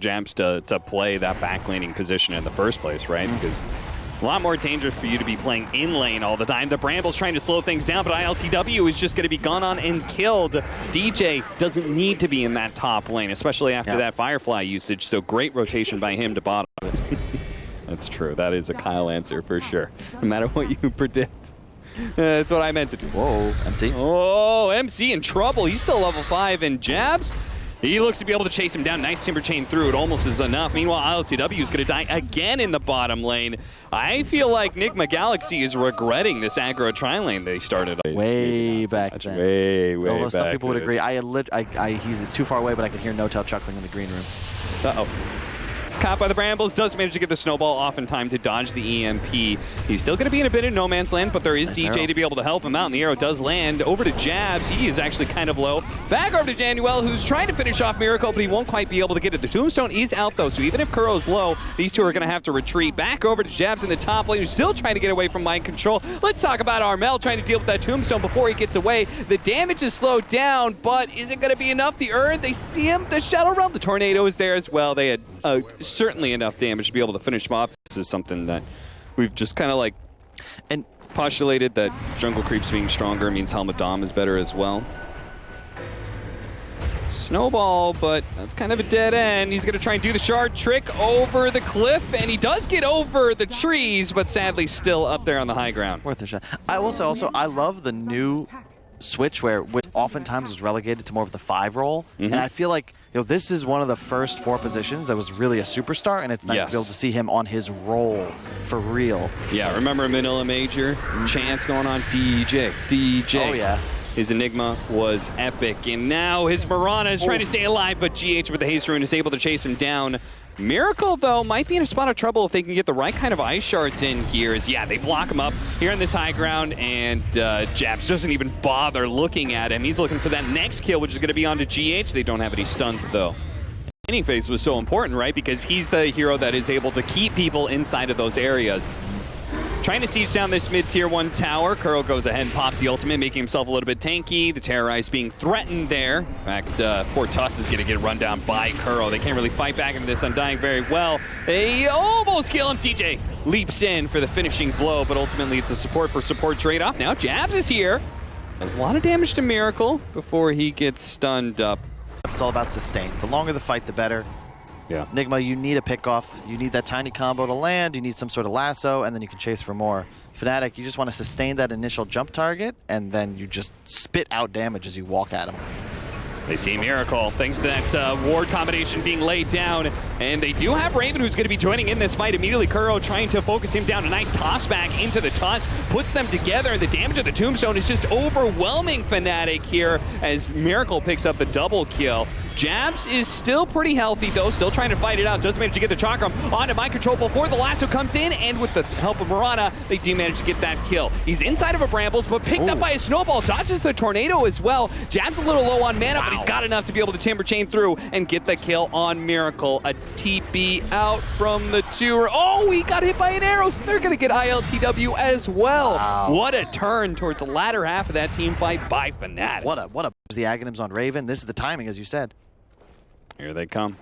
Jams to play that backlaning position in the first place, right? Because a lot more dangerous for you to be playing in lane all the time. The Bramble's trying to slow things down, but ILTW is just going to be gone on and killed. DJ doesn't need to be in that top lane, especially after that Firefly usage, so great rotation by him to bottom. That's true. That is a Kyle answer for sure, no matter what you predict. That's what I meant to do. Whoa, MC. Oh, MC in trouble. He's still level 5, and Jabs, he looks to be able to chase him down. Nice Timber Chain through. It almost is enough. Meanwhile, ILTW is going to die again in the bottom lane. I feel like NIGMA Galaxy is regretting this aggro tri lane they started. Way back then. Way Although back. some people would agree. He's too far away, but I can hear No-Tail chuckling in the green room. Uh-oh. Caught by the Brambles, does manage to get the snowball off in time to dodge the EMP. He's still going to be in a bit of no man's land, but there is nice DJ arrow to be able to help him out, and the arrow does land over to Jabs. He is actually kind of low. Back over to Januel, who's trying to finish off Miracle, but he won't quite be able to get it. The Tombstone is out, though, so even if Kuro's low, these two are going to have to retreat. Back over to Jabs in the top lane, who's still trying to get away from mind control. Let's talk about Armel trying to deal with that Tombstone before he gets away. The damage is slowed down, but is it going to be enough? The Urn, they see him. The Shadow Realm, the Tornado is there as well. They had certainly enough damage to be able to finish him off. This is something that we've just kind of like postulated, that jungle creeps being stronger means Helmet Dom is better as well. Snowball, but that's kind of a dead end. He's going to try and do the shard trick over the cliff, and he does get over the trees, but sadly still up there on the high ground. Worth a shot. I will say also, I love the new switch where oftentimes was relegated to more of the 5 role, and I feel like this is one of the first 4 positions that was really a superstar, and it's nice to be able to see him on his role for real. Yeah, remember Manila Major? Chance going on DJ. Oh yeah. His Enigma was epic, and now his Mirana is trying to stay alive, but GH with the Haste Rune is able to chase him down. Miracle, though, might be in a spot of trouble if they can get the right kind of ice shards in here. They block him up here on this high ground, and Jabs doesn't even bother looking at him. He's looking for that next kill, which is going to be onto GH. They don't have any stuns, though. Inning phase was so important, right? Because he's the hero that is able to keep people inside of those areas. Trying to siege down this mid-tier 1 tower. Kuro goes ahead and pops the ultimate, making himself a little bit tanky. The Terrorize being threatened there. In fact, poor Tuss is going to get run down by Kuro. They can't really fight back into this Undying very well. They almost kill him. TJ leaps in for the finishing blow, but ultimately it's a support for support trade-off. Now Jabs is here. Does a lot of damage to Miracle before he gets stunned up. It's all about sustain. The longer the fight, the better. Yeah. NIGMA, you need a pick-off. You need that tiny combo to land. You need some sort of lasso, and then you can chase for more. FNATIC, you just want to sustain that initial jump target, and then you just spit out damage as you walk at him. They see Miracle, thanks to that ward combination being laid down. And they do have Raven, who's going to be joining in this fight immediately. Kuro trying to focus him down. A nice toss back into the Tuss, puts them together, and the damage of the Tombstone is just overwhelming FNATIC here as Miracle picks up the double kill. Jabs is still pretty healthy, though, still trying to fight it out. Does manage to get the Chakram onto mind control before the lasso comes in, and with the help of Mirana, they do manage to get that kill. He's inside of a Brambles, but picked up by a Snowball, dodges the Tornado as well. Jabs a little low on mana, but he's got enough to be able to Timber Chain through and get the kill on Miracle. A TP out from the 2. Oh, he got hit by an arrow, so they're going to get ILTW as well. Wow. What a turn towards the latter half of that team fight by FNATIC. What a the Aghanims on Raven. This is the timing, as you said. Here they come.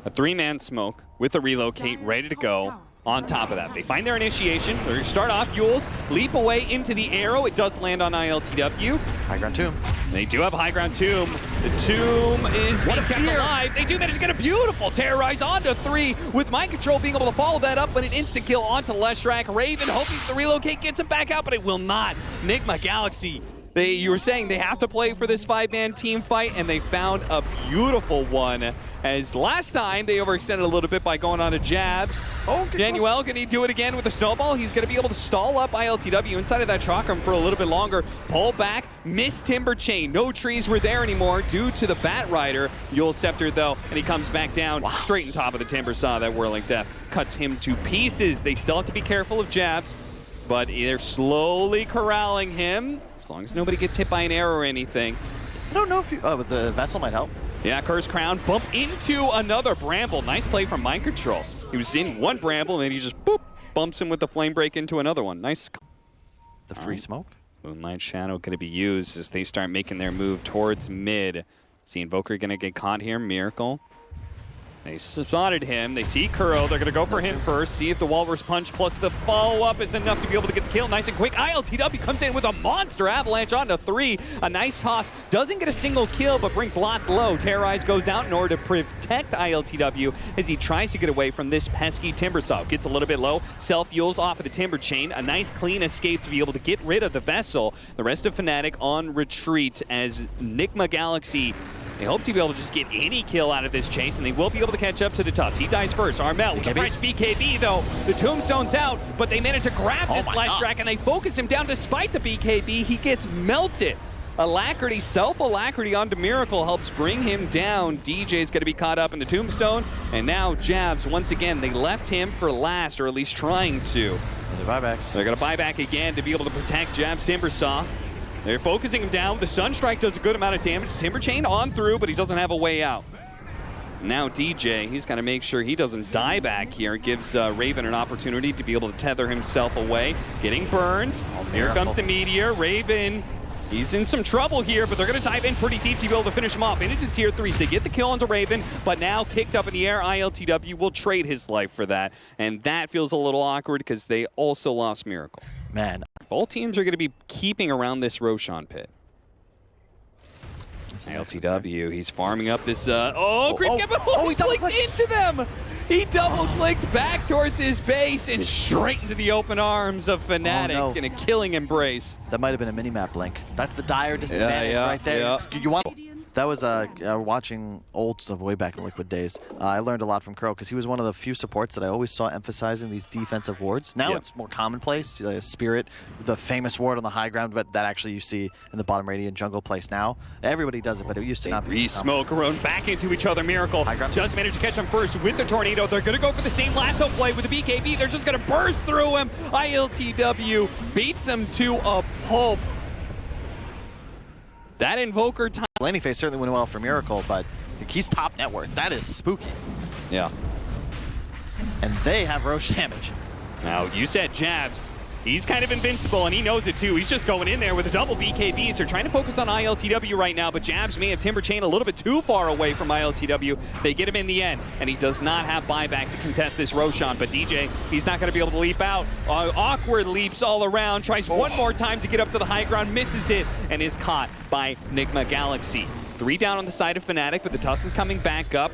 A 3-man smoke with a relocate ready to go. On top of that, they find their initiation. They're going to start off Yules, leap away into the arrow. It does land on ILTW. High ground tomb. They do have a high ground tomb. The tomb is being kept alive. They do manage to get a beautiful Terrorize onto 3 with mind control being able to follow that up, but an instant kill onto Leshrac. Raven hoping the relocate gets him back out, but it will not. NIGMA Galaxy. You were saying they have to play for this 5-man team fight, and they found a beautiful one. As last time, they overextended a little bit by going on to Jabs. Januel, can he do it again with a Snowball? He's going to be able to stall up ILTW inside of that Chakram for a little bit longer. Pull back, miss Timber Chain. No trees were there anymore due to the Bat Rider. Yule Scepter, though, and he comes back down straight on top of the Timber Saw. That Whirling Death cuts him to pieces. They still have to be careful of Jabs, but they're slowly corralling him. As long as nobody gets hit by an arrow or anything. I don't know if you... Oh, but the Vessel might help. Yeah, Curse Crown, bump into another Bramble. Nice play from Mind Control. He was in one Bramble, and then he just, boop, bumps him with the Flame Break into another one. Nice. The free smoke? Moonlight Shadow going to be used as they start making their move towards mid. See INVOKER going to get caught here. Miracle. They spotted him. They see Kuro. They're going to go for him first. See if the Walrus Punch plus the follow-up is enough to be able to get the kill. Nice and quick. ILTW comes in with a monster avalanche onto 3. A nice toss. Doesn't get a single kill, but brings lots low. Terrorize goes out in order to protect ILTW as he tries to get away from this pesky Timber Saw. Gets a little bit low. Self-fuels off of the Timber Chain. A nice clean escape to be able to get rid of the vessel. The rest of FNATIC on retreat as NIGMA Galaxy, they hope to be able to just get any kill out of this chase, and they will be able to catch up to the Tuss. He dies first. Armel with a fresh BKB, though. The Tombstone's out, but they manage to grab this Flash Track, and they focus him down despite the BKB. He gets melted. Alacrity, self-alacrity onto Miracle helps bring him down. DJ's going to be caught up in the Tombstone, and now Jabs, once again, they left him for last, or at least trying to. Buyback. They're going to buy back again to be able to protect Jabs' Timber Saw. They're focusing him down. The Sunstrike does a good amount of damage. Timber Chain on through, but he doesn't have a way out. Now DJ, he's got to make sure he doesn't die back here. Gives Raven an opportunity to be able to tether himself away. Getting burned. Here comes the Meteor. Raven, he's in some trouble here, but they're going to dive in pretty deep to be able to finish him off. Into tier 3s. They get the kill onto Raven, but now kicked up in the air. ILTW will trade his life for that. And that feels a little awkward because they also lost Miracle. Man. Both teams are going to be keeping around this Roshan pit. ILTW, he's farming up this, he double-clicked into them! He double-clicked back towards his base and straight into the open arms of FNATIC in a killing embrace. That might have been a mini-map, Link. That's the dire disadvantage right there. Yeah. You want that was watching old stuff way back in Liquid days. I learned a lot from Kuro because he was one of the few supports that I always saw emphasizing these defensive wards. Now it's more commonplace. Like Spirit, the famous ward on the high ground, but that actually you see in the bottom radiant jungle place now. Everybody does it, but it used to not be. Smoke run back into each other. Miracle just managed to catch him first with the tornado. They're going to go for the same lasso play with the BKB. They're just going to burst through him. ILTW beats him to a pulp. That Invoker time. Laning phase certainly went well for Miracle, but he's top net worth. That is spooky. Yeah. And they have Roche damage. Now, you said Jabs. He's kind of invincible, and he knows it too. He's just going in there with a double BKBs. They're trying to focus on ILTW right now, but Jabs may have Timber Chain a little bit too far away from ILTW. They get him in the end, and he does not have buyback to contest this Roshan. But DJ, he's not going to be able to leap out. Awkward leaps all around. Tries one more time to get up to the high ground, misses it, and is caught by NIGMA Galaxy. 3 down on the side of FNATIC, but the Tuss is coming back up.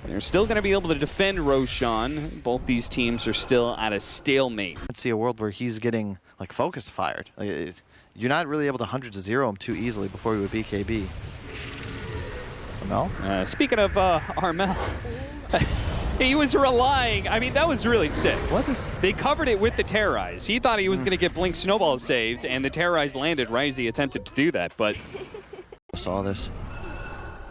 They're still going to be able to defend Roshan. Both these teams are still at a stalemate. Let's see a world where he's getting like focus fired. You're not really able to 100-0 him too easily before he would BKB. Armel? Speaking of Armel, he was relying. I mean, that was really sick. What? They covered it with the Terrorize. He thought he was going to get Blink Snowball saved, and the Terrorize landed right as he attempted to do that, but... I saw this.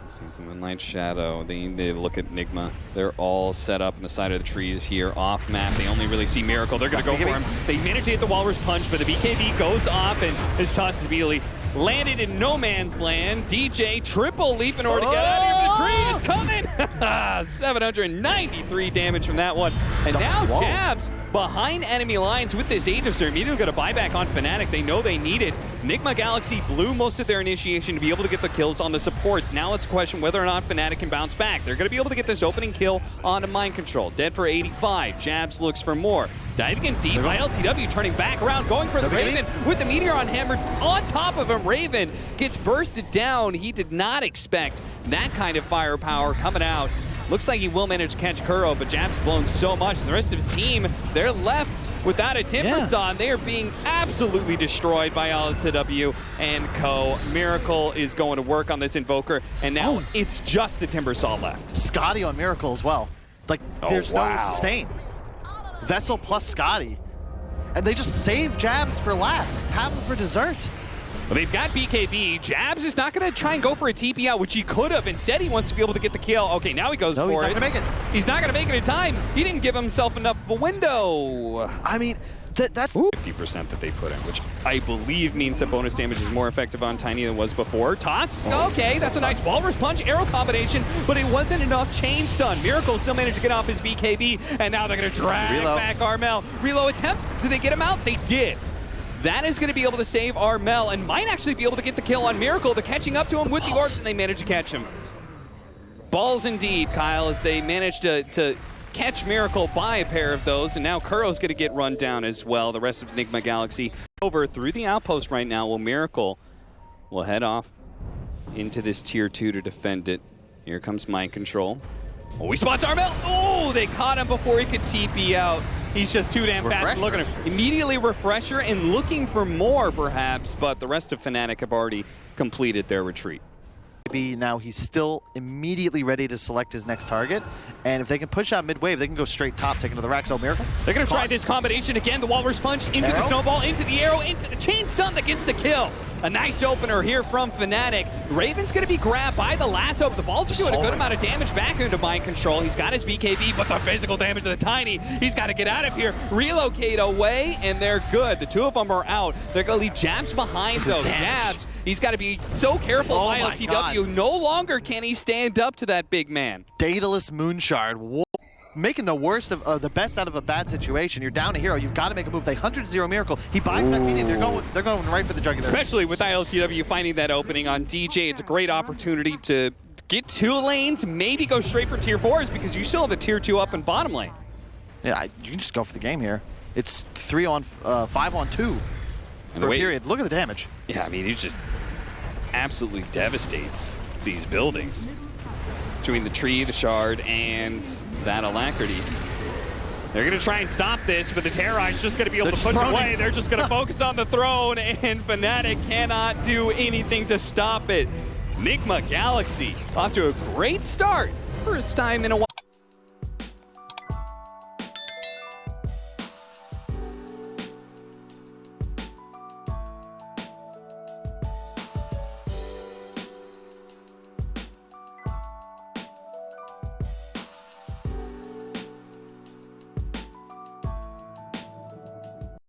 Sees the Moonlight Shadow. They need to look at NIGMA. They're all set up in the side of the trees here, off map. They only really see Miracle. They're going to go for him. They manage to hit the Walrus Punch, but the BKB goes off, and his toss is immediately landed in no man's land. DJ triple leap in order to get out of the tree. It's coming! 793 damage from that one. And now Jabs behind enemy lines with this Aegis. They're immediately going to buy back on FNATIC. They know they need it. NIGMA Galaxy blew most of their initiation to be able to get the kills on the supports. Now it's a question whether or not FNATIC can bounce back. They're going to be able to get this opening kill onto Mind Control. Dead for 85. Jabs looks for more. Diving in deep, ILTW turning back around, going for the Raven with the Meteor on hammered on top of him. Raven gets bursted down. He did not expect that kind of firepower coming out. Looks like he will manage to catch Kuro, but Jab's blown so much, and the rest of his team, they're left without a Timber Saw, and they are being absolutely destroyed by ILTW and co. Miracle is going to work on this Invoker, and now it's just the Timber Saw left. Scotty on Miracle as well. Like, there's no sustain. Vessel plus Scotty. And they just save Jabs for last. Have him for dessert. Well, they've got BKB. Jabs is not going to try and go for a TP out, which he could have. Instead, he wants to be able to get the kill. Okay, now he goes for it. He's not going to make it. He's not going to make it in time. He didn't give himself enough of a window. I mean, that's 50% that they put in, which I believe means that bonus damage is more effective on Tiny than it was before. Toss, okay, that's a nice Walrus Punch arrow combination, but it wasn't enough chain stun. Miracle still managed to get off his BKB, and now they're going to drag back Armel. Reload attempt, did they get him out? They did. That is going to be able to save Armel, and might actually be able to get the kill on Miracle. They're catching up to him with the orbs, and they manage to catch him. Balls indeed, Kyle, as they managed to catch Miracle by a pair of those, and now Kuro's going to get run down as well. The rest of NIGMA Galaxy over through the outpost right now. Well, Miracle will head off into this tier 2 to defend it. Here comes Mind Control. Oh, he spots Armel. Oh, they caught him before he could TP out. He's just too damn fast. Look at him. Immediately Refresher and looking for more, perhaps, but the rest of FNATIC have already completed their retreat. Now he's still immediately ready to select his next target, and if they can push out mid-wave, they can go straight top, taking to the rack. So Miracle. They're going to try this combination again. The Walrus Punch into the Snowball, into the arrow, into the chain stun that gets the kill. A nice opener here from FNATIC. Raven's going to be grabbed by the lasso. The Balls are doing a good amount of damage back into Mind Control. He's got his BKB, but the physical damage to the Tiny. He's got to get out of here, relocate away, and they're good. The two of them are out. They're going to leave Jabs behind, though. Jabs, he's got to be so careful. ILTW, no longer can he stand up to that big man. Daedalus Moonshard. Making the worst of the best out of a bad situation. You're down a hero. You've got to make a move. They 100-0 Miracle. He buys back media. They're going right for the jugular. Especially with ILTW finding that opening on DJ, it's a great opportunity to get 2 lanes, maybe go straight for tier 4s because you still have the tier 2 up in bottom lane. Yeah, you can just go for the game here. It's 5 on 2 for a period. Look at the damage. Yeah, I mean, he just absolutely devastates these buildings. Between the tree, the shard, and that alacrity. They're going to try and stop this, but the Terrori's just going to be able to push away. They're just going to focus on the throne, and FNATIC cannot do anything to stop it. NIGMA Galaxy off to a great start. First time in a while.